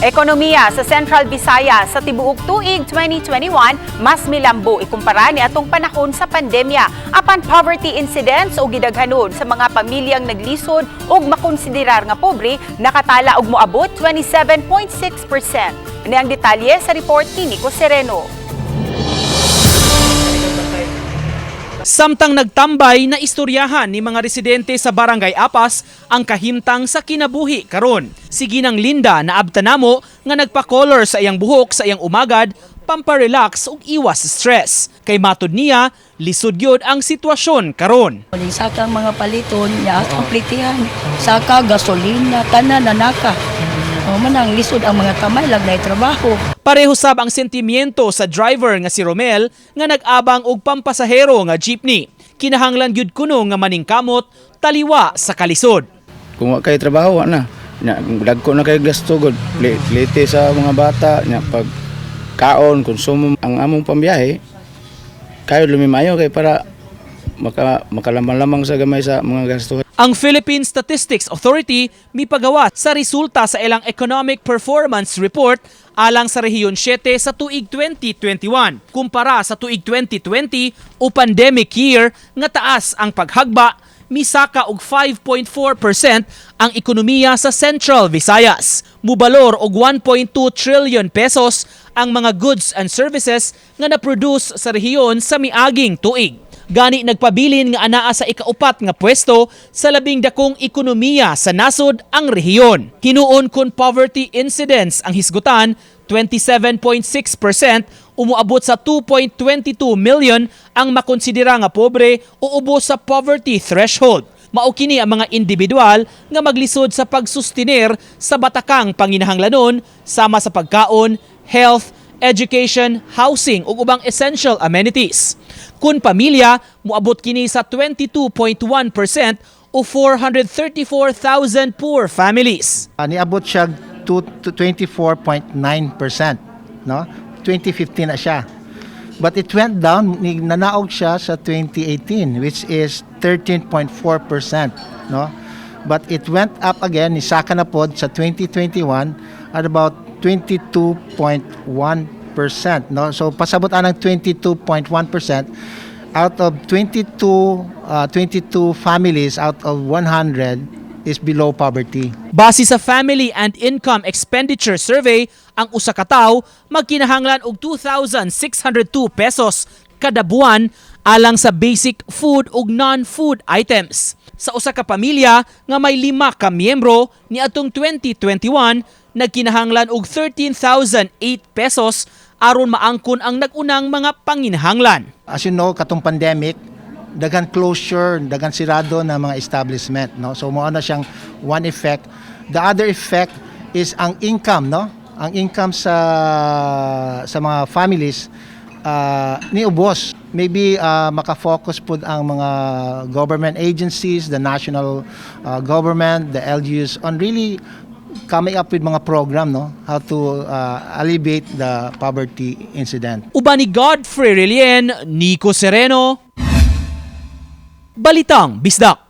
Ekonomiya sa Central Visayas sa tibuok tuig 2021 mas milambo ikumpara ni atong panahon sa pandemya. Apan poverty incidence o gidaghanon sa mga pamilyang naglisod ug makonsiderar nga pobre nakatala og moabot 27.6%. Ini ang detalye sa report ni Nico Sereno. Samtang nagtambay na istoryahan ni mga residente sa Barangay Apas ang kahimtang sa kinabuhi karon. Si Ginang Linda na abtanamo nga nagpa-color sa iyang buhok sa iyang umagad, pamparelax ug iwas stress. Kay matud niya, lisod gyud ang sitwasyon karon. Saka mga paliton niya ang plitihan, saka gasolina, tanan nanaka. Manang lisod ang mga kamay lag na trabaho. Pareho sab ang sentimiento sa driver nga si Romel nga nag-abang og pampasahero nga jeepney. Kinahanglan gyud kuno nga maningkamot taliwa sa kalisod. Kung wa kay trabaho na, dagko na kay gasto gud. Lite sa mga bata nya pag kaon konsumo ang among pambiyahe. Kayo lumimayo kay para makalamang-lamang sa gamay sa mga gasto. Ang Philippine Statistics Authority mipagawa sa resulta sa ilang Economic Performance Report alang sa Rehiyon 7 sa tuig 2021 kumpara sa tuig 2020 o pandemic year nga taas ang paghagba, misaka og 5.4% ang ekonomiya sa Central Visayas. Mubalor og 1.2 trillion pesos ang mga goods and services nga na-produce sa rehiyon sa miaging tuig. Gani nagpabilin nga anaa sa ikaupat nga pwesto sa labing dakong ekonomiya sa nasod ang rehiyon. Hinuon kun poverty incidence ang hisgutan, 27.6%, umuabot sa 2.22 million ang makonsidera nga pobre o ubos sa poverty threshold. Mao kini ang mga individual nga maglisod sa pagsustinir sa batakang panginahanglanon sama sa pagkaon, health, education, housing ug ubang essential amenities. Kun pamilya, muabot kini sa 22.1% o 434,000 poor families. Niabot siya to 24.9%, no? 2015 na siya. But it went down, nanaog siya sa 2018 which is 13.4%, no? But it went up again, nisaka na pod sa 2021 at about 22.1%, no? So pasabot ang 22.1% out of 22 families out of 100 is below poverty. Base sa Family and Income Expenditure Survey, ang usa ka tawo magkinahanglan og 2,602 pesos kada buwan alang sa basic food ug non-food items. Sa usa ka pamilya nga may 5 ka miyembro niadtong 2021, nagkinahanglan og 13,008 pesos aron maangkon ang nagunang mga panginahanglan. As you know, katong pandemic, dagan closure, dagan sirado na mga establishment, no? So mo na siyang one effect. The other effect is ang income, no? Ang income sa mga families niubos. Maybe maka-focus po ang mga government agencies, the national government, the LGUs on really coming up with mga program, no, how to alleviate the poverty incident. Uban ni Godfrey Relien, Nico Sereno, Balitang Bisdak.